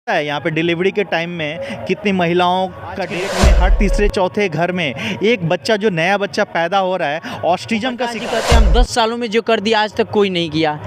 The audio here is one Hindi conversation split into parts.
है यहाँ पे डिलीवरी के टाइम में कितनी महिलाओं का डेट में हर तीसरे चौथे घर में एक बच्चा जो नया बच्चा पैदा हो रहा है ऑस्टिज्म का शिकार। कहते हैं हम 10 सालों में जो कर दिया आज तक कोई नहीं किया।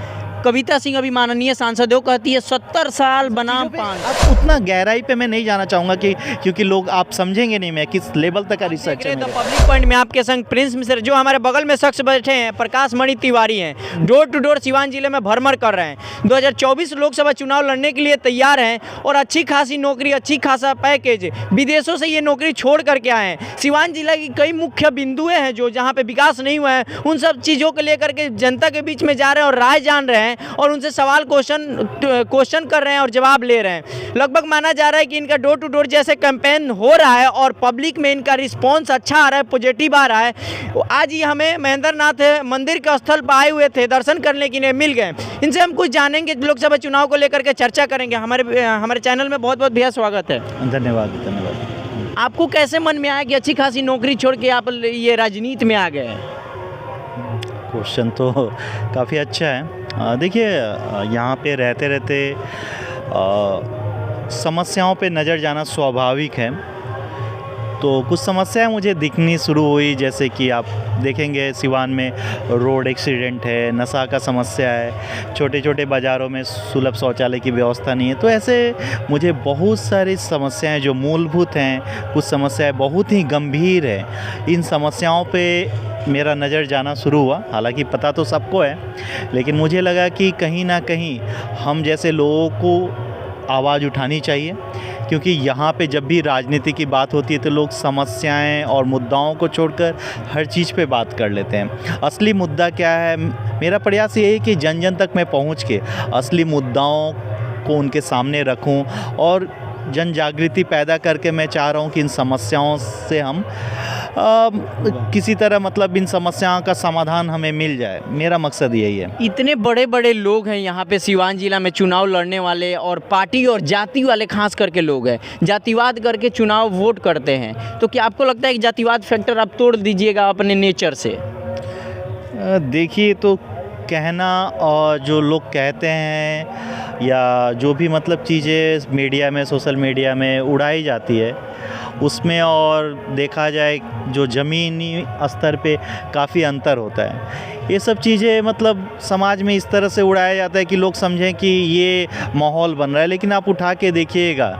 कविता सिंह अभी माननीय सांसद हो कहती है 70 साल बनाम पान। अब उतना गहराई पे मैं नहीं जाना चाहूँगा कि क्योंकि लोग आप समझेंगे नहीं मैं किस लेवल तक का रिसर्च है। पब्लिक पॉइंट में आपके संग प्रिंस मिश्र जो हमारे बगल में शख्स बैठे हैं प्रकाश मणि तिवारी हैं, डोर टू डोर सिवान जिले में भरमर कर रहे हैं। 2024 लोकसभा चुनाव लड़ने के लिए तैयार हैं और अच्छी खासी नौकरी, अच्छी खासा पैकेज, विदेशों से ये नौकरी छोड़ करके आए हैं। सिवान जिला की कई मुख्य बिंदुएं हैं जो जहाँ पे विकास नहीं हुआ है, उन सब चीज़ों को लेकर के जनता के बीच में जा रहे हैं और राय जान रहे हैं और उनसे सवाल क्वेश्चन कर रहे हैं और जवाब ले रहे हैं। लगभग माना जा रहा है कि इनका डोर टू डोर जैसे कैंपेन हो रहा है और पब्लिक में इनका रिस्पांस अच्छा आ रहा है, पॉजिटिव आ रहा है। आज ही हमें महेंद्रनाथ मंदिर के स्थल पर आए हुए थे, दर्शन करने के लिए मिल गए। इनसे हम कुछ जानेंगे, लोकसभा चुनाव को लेकर के चर्चा करेंगे। हमारे चैनल में बहुत बहुत भैया स्वागत है। धन्यवाद धन्यवाद। आपको कैसे मन में आया कि अच्छी खासी नौकरी छोड़ के आप ये राजनीति में आ गए हैं? क्वेश्चन तो काफ़ी अच्छा है। देखिए यहाँ पे रहते रहते समस्याओं पे नज़र जाना स्वाभाविक है। तो कुछ समस्याएं मुझे दिखनी शुरू हुई, जैसे कि आप देखेंगे सिवान में रोड एक्सीडेंट है, नशा का समस्या है, छोटे छोटे बाज़ारों में सुलभ शौचालय की व्यवस्था नहीं है। तो ऐसे मुझे बहुत सारी समस्याएं जो मूलभूत हैं, कुछ समस्याएं बहुत ही गंभीर हैं, इन समस्याओं पे मेरा नज़र जाना शुरू हुआ। हालांकि पता तो सबको है, लेकिन मुझे लगा कि कहीं ना कहीं हम जैसे लोगों को आवाज़ उठानी चाहिए, क्योंकि यहाँ पे जब भी राजनीति की बात होती है तो लोग समस्याएं और मुद्दाओं को छोड़कर हर चीज़ पे बात कर लेते हैं। असली मुद्दा क्या है, मेरा प्रयास ये है कि जन जन तक मैं पहुँच के असली मुद्दाओं को उनके सामने रखूं और जन जागृति पैदा करके मैं चाह रहा हूँ कि इन समस्याओं से हम किसी तरह मतलब इन समस्याओं का समाधान हमें मिल जाए। मेरा मकसद यही है। इतने बड़े बड़े लोग हैं यहाँ पे सिवान जिला में चुनाव लड़ने वाले, और पार्टी और जाति वाले खास करके लोग हैं, जातिवाद करके चुनाव वोट करते हैं। तो क्या आपको लगता है कि जातिवाद फैक्टर आप तोड़ दीजिएगा अपने नेचर से? देखिए, तो कहना और जो लोग कहते हैं या जो भी मतलब चीज़ें मीडिया में, सोशल मीडिया में उड़ाई जाती है, उसमें और देखा जाए जो ज़मीनी स्तर पे काफ़ी अंतर होता है। ये सब चीज़ें मतलब समाज में इस तरह से उड़ाया जाता है कि लोग समझें कि ये माहौल बन रहा है, लेकिन आप उठा के देखिएगा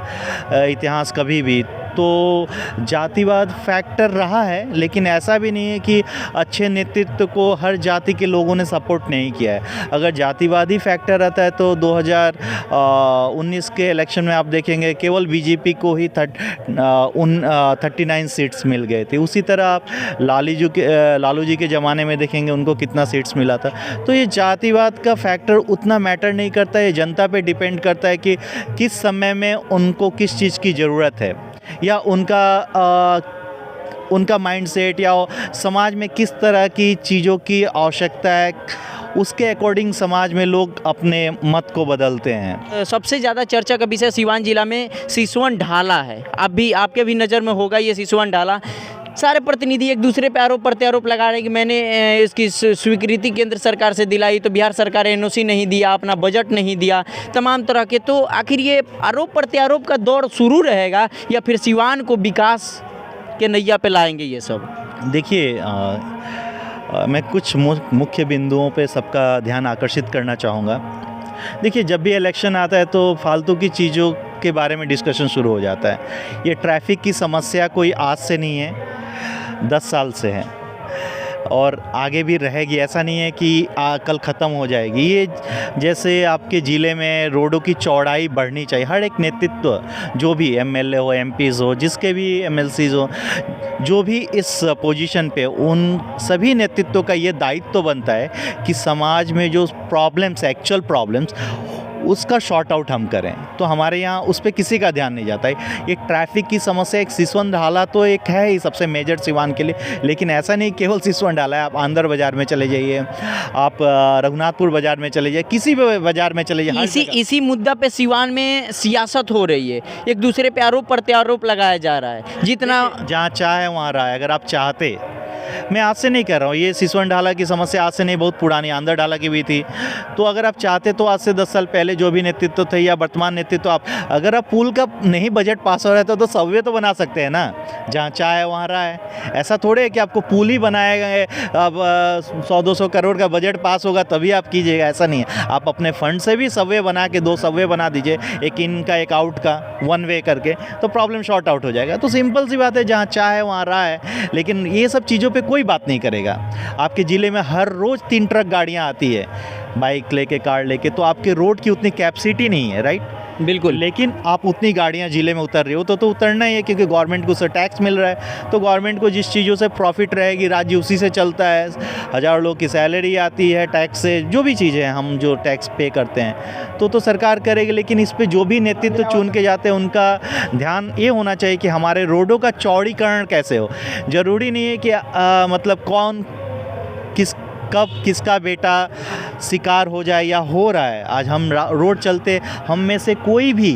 इतिहास कभी भी तो जातिवाद फैक्टर रहा है, लेकिन ऐसा भी नहीं है कि अच्छे नेतृत्व को हर जाति के लोगों ने सपोर्ट नहीं किया है। अगर जातिवादी फैक्टर रहता है तो 2019 के इलेक्शन में आप देखेंगे केवल बीजेपी को ही 39 सीट्स मिल गए थे। उसी तरह आप लालू जी के ज़माने में देखेंगे उनको कितना सीट्स मिला था। तो ये जातिवाद का फैक्टर उतना मैटर नहीं करता है, जनता पे डिपेंड करता है कि किस समय में उनको किस चीज़ की ज़रूरत है या उनका माइंडसेट या समाज में किस तरह की चीज़ों की आवश्यकता है, उसके अकॉर्डिंग समाज में लोग अपने मत को बदलते हैं। सबसे ज़्यादा चर्चा का विषय सिवान जिला में सिसवन ढाला है। आपके भी नज़र में होगा ये सिसवन ढाला। सारे प्रतिनिधि एक दूसरे पे आरोप प्रत्यारोप लगा रहे हैं कि मैंने इसकी स्वीकृति केंद्र सरकार से दिलाई तो बिहार सरकार एनओसी नहीं दिया, अपना बजट नहीं दिया, तमाम तरह के। तो आखिर ये आरोप प्रत्यारोप का दौर शुरू रहेगा या फिर सिवान को विकास के नैया पे लाएंगे ये सब? देखिए, मैं कुछ मुख्य बिंदुओं पे सबका ध्यान आकर्षित करना चाहूँगा। देखिए, जब भी इलेक्शन आता है तो फालतू की चीज़ों के बारे में डिस्कशन शुरू हो जाता है। ये ट्रैफिक की समस्या कोई आज से नहीं है, 10 साल से है और आगे भी रहेगी। ऐसा नहीं है कि कल ख़त्म हो जाएगी। ये जैसे आपके ज़िले में रोडों की चौड़ाई बढ़नी चाहिए। हर एक नेतृत्व, जो भी एमएलए हो, एमपीज़ हो, जिसके भी एमएलसीज़ हो, जो भी इस पोजीशन पे, उन सभी नेतृत्वों का ये दायित्व बनता है कि समाज में जो प्रॉब्लम्स, एक्चुअल प्रॉब्लम्स, उसका शॉर्ट आउट हम करें। तो हमारे यहाँ उस पर किसी का ध्यान नहीं जाता है। ये ट्रैफिक की समस्या, एक सिसवन ढाला तो एक है ही सबसे मेजर सिवान के लिए, लेकिन ऐसा नहीं केवल सिसवन ढाला है। आप आंध्र बाज़ार में चले जाइए, आप रघुनाथपुर बाज़ार में चले जाइए, किसी भी बाज़ार में चले जाइए। इसी मुद्दा पे सिवान में सियासत हो रही है, एक दूसरे पे आरोप प्रत्यारोप लगाया जा रहा है। जितना जहाँ चाहे वहाँ रहा है। अगर आप चाहते मैं आज से नहीं कह रहा हूँ, ये सिसवन ढाला की समस्या आज से नहीं, बहुत पुरानी आंध्र ढाला की भी थी। तो अगर आप चाहते तो आज से 10 साल पहले जो भी नेतृत्व थे या वर्तमान नेतृत्व, आप अगर आप पुल का नहीं बजट पास हो रहा है तो सबवे तो बना सकते हैं ना, जहाँ चाहे वहाँ रहा है। ऐसा थोड़े है कि आपको पुल ही बनाएगा, अब 100-200 करोड़ का बजट पास होगा तभी आप कीजिएगा, ऐसा नहीं है। आप अपने फंड से भी सबवे बना के 2 सबवे बना दीजिए, एक इन का एक आउट का, 1 वे करके, तो प्रॉब्लम शॉर्ट आउट हो जाएगा। तो सिंपल सी बात है, जहाँ चाहे वहाँ रहा है। लेकिन ये सब चीज़ों पे कोई बात नहीं करेगा। आपके ज़िले में हर रोज़ 3 ट्रक गाड़ियाँ आती है, बाइक लेके, कार लेके, तो आपके रोड की उतनी कैपेसिटी नहीं है, राइट? बिल्कुल। लेकिन आप उतनी गाड़ियाँ ज़िले में उतर रही हो तो उतरना ही है, क्योंकि गवर्नमेंट को उससे टैक्स मिल रहा है। तो गवर्नमेंट को जिस चीज़ों से प्रॉफिट रहेगी, राज्य उसी से चलता है। हज़ारों लोग की सैलरी आती है टैक्स से, जो भी चीज़ें हैं हम जो टैक्स पे करते हैं तो सरकार करेगी। लेकिन इस पे जो भी नेतृत्व चुन के जाते हैं उनका ध्यान ये होना चाहिए कि हमारे रोडों का चौड़ीकरण कैसे हो। ज़रूरी नहीं है कि मतलब कौन कब किसका बेटा शिकार हो जाए या हो रहा है। आज हम रोड चलते, हम में से कोई भी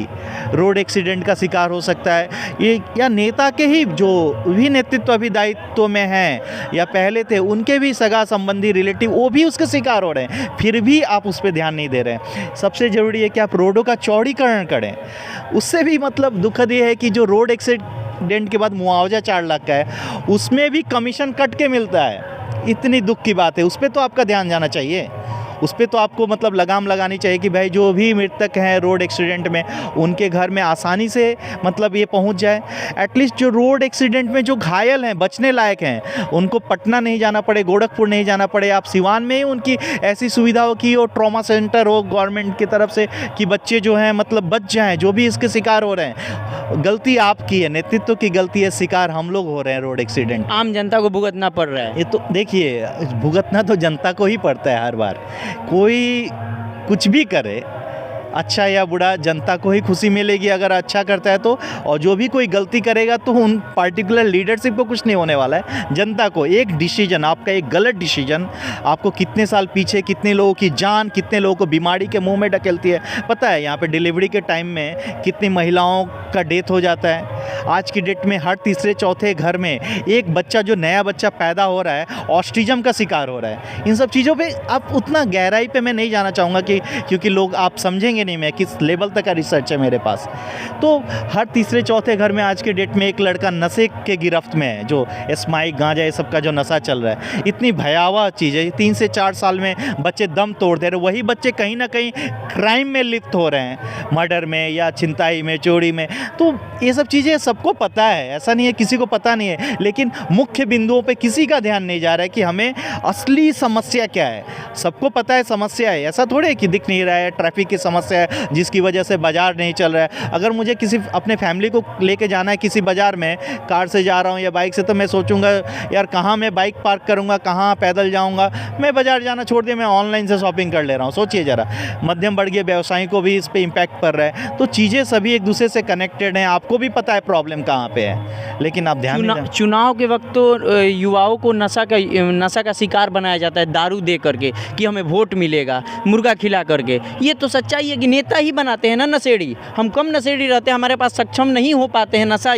रोड एक्सीडेंट का शिकार हो सकता है। ये या नेता के ही जो भी नेतृत्व अभी दायित्व में हैं या पहले थे, उनके भी सगा संबंधी रिलेटिव वो भी उसके शिकार हो रहे हैं, फिर भी आप उस पर ध्यान नहीं दे रहे हैं। सबसे ज़रूरी है कि आप रोडों का चौड़ीकरण करें। उससे भी मतलब दुखद ये है कि जो रोड एक्सीडेंट के बाद मुआवजा 4 लाख का है, उसमें भी कमीशन कट के मिलता है। इतनी दुख की बात है, उस पर तो आपका ध्यान जाना चाहिए। उस पर तो आपको मतलब लगाम लगानी चाहिए कि भाई जो भी मृतक हैं रोड एक्सीडेंट में, उनके घर में आसानी से मतलब ये पहुंच जाए। एटलीस्ट जो रोड एक्सीडेंट में जो घायल हैं, बचने लायक हैं, उनको पटना नहीं जाना पड़े, गोरखपुर नहीं जाना पड़े, आप सिवान में ही उनकी ऐसी सुविधा हो कि वो ट्रॉमा सेंटर हो गवर्नमेंट की तरफ से, कि बच्चे जो हैं मतलब बच जाएँ, जो भी इसके शिकार हो रहे हैं। गलती आपकी है, नेतृत्व की गलती है, शिकार हम लोग हो रहे हैं रोड एक्सीडेंट। आम जनता को भुगतना पड़ रहा है। ये तो देखिए, भुगतना तो जनता को ही पड़ता है हर बार। कोई कुछ भी करे, अच्छा या बुरा, जनता को ही खुशी मिलेगी अगर अच्छा करता है तो। और जो भी कोई गलती करेगा तो उन पार्टिकुलर लीडरशिप को कुछ नहीं होने वाला है। जनता को एक डिसीजन, आपका एक गलत डिसीजन आपको कितने साल पीछे, कितने लोगों की जान, कितने लोगों को बीमारी के मुंह में ढकेलती है। पता है यहाँ पे डिलीवरी के टाइम में कितनी महिलाओं का डेथ हो जाता है। आज की डेट में हर तीसरे चौथे घर में एक बच्चा, जो नया बच्चा पैदा हो रहा है, ऑटिज्म का शिकार हो रहा है। इन सब चीज़ों पे आप उतना गहराई पे मैं नहीं जाना चाहूँगा कि क्योंकि लोग आप समझेंगे नहीं मैं किस लेवल तक का रिसर्च है मेरे पास। तो हर तीसरे चौथे घर में आज के डेट में एक लड़का नशे के गिरफ्त में है, जो स्माइक, गांजा, ये सब का जो नशा चल रहा है। इतनी भयावह चीज़ है। 3 से 4 साल में बच्चे दम तोड़ दे रहे, वही बच्चे कहीं ना कहीं क्राइम में लिप्त हो रहे हैं, मर्डर में या छिनताई में, चोरी में। तो ये सब चीज़ें सबको पता है, ऐसा नहीं है किसी को पता नहीं है, लेकिन मुख्य बिंदुओं पे किसी का ध्यान नहीं जा रहा है कि हमें असली समस्या क्या है। सबको पता है समस्या है, ऐसा थोड़े है कि दिख नहीं रहा है। ट्रैफिक की समस्या है जिसकी वजह से बाज़ार नहीं चल रहा है। अगर मुझे किसी अपने फैमिली को लेके जाना है किसी बाज़ार में, कार से जा रहा हूँ या बाइक से, तो मैं सोचूंगा यार कहाँ मैं बाइक पार्क करूँगा, कहाँ पैदल जाऊँगा। मैं बाज़ार जाना छोड़ दिया, मैं ऑनलाइन से शॉपिंग कर ले रहा हूँ। सोचिए ज़रा, मध्यम वर्गीय व्यवसायी को भी इस पर इम्पैक्ट पड़ रहा है। तो चीज़ें सभी एक दूसरे से कनेक्टेड हैं। आपको भी पता है प्रॉब्लम कहाँ पे है, लेकिन आप ध्यान चुनाव के वक्त तो युवाओं को नशा का शिकार बनाया जाता है, दारू दे करके कि हमें वोट मिलेगा, मुर्गा खिला करके। ये तो सच्चाई है कि नेता ही बनाते हैं ना नशेड़ी। हम कम नशेड़ी रहते हैं, हमारे पास सक्षम नहीं हो पाते हैं नशा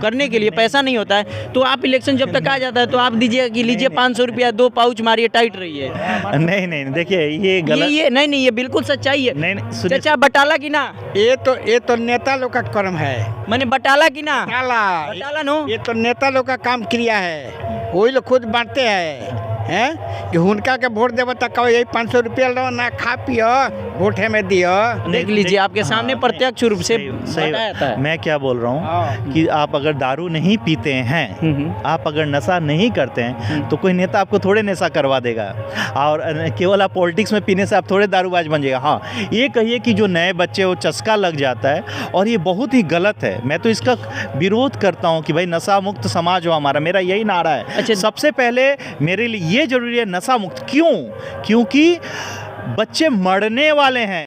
करने के लिए, पैसा नहीं होता है। तो आप इलेक्शन जब तक आ जाता है तो आप दीजिए कि लीजिए 500 रुपया, 2 पाउच मारिए, टाइट रहिए। नहीं, देखिए ये गलत, ये नहीं, ये बिल्कुल सच्चाई है। नहीं, चाचा बटाला की ना, ये तो नेता लोग का कर्म है। मैंने बटाला की ना, बटाला नो, ये तो नेता लोग का काम क्रिया है। वही लोग खुद बांटते हैं कि हुनका के वोट देव तक यही 500 रुपया लो ना, खा पियो, वोट हमें दियो। देख लीजिए आपके सामने प्रत्यक्ष रूप से सही बताया है। मैं क्या बोल रहा हूँ कि आप अगर दारू नहीं पीते हैं, आप अगर नशा नहीं करते हैं, तो कोई नेता आपको थोड़े नशा करवा देगा। और केवल आप पॉलिटिक्स में पीने से आप थोड़े दारूबाज बन जाएगा। हाँ, ये कहिए कि जो नए बच्चे वो चस्का लग जाता है, और ये बहुत ही गलत है। मैं तो इसका विरोध करता हूँ कि भाई नशा मुक्त समाज हो हमारा, मेरा यही नारा है। अच्छा, सबसे पहले मेरे लिए ये जरूरी है नशा मुक्त। क्यों? क्योंकि बच्चे मरने वाले हैं।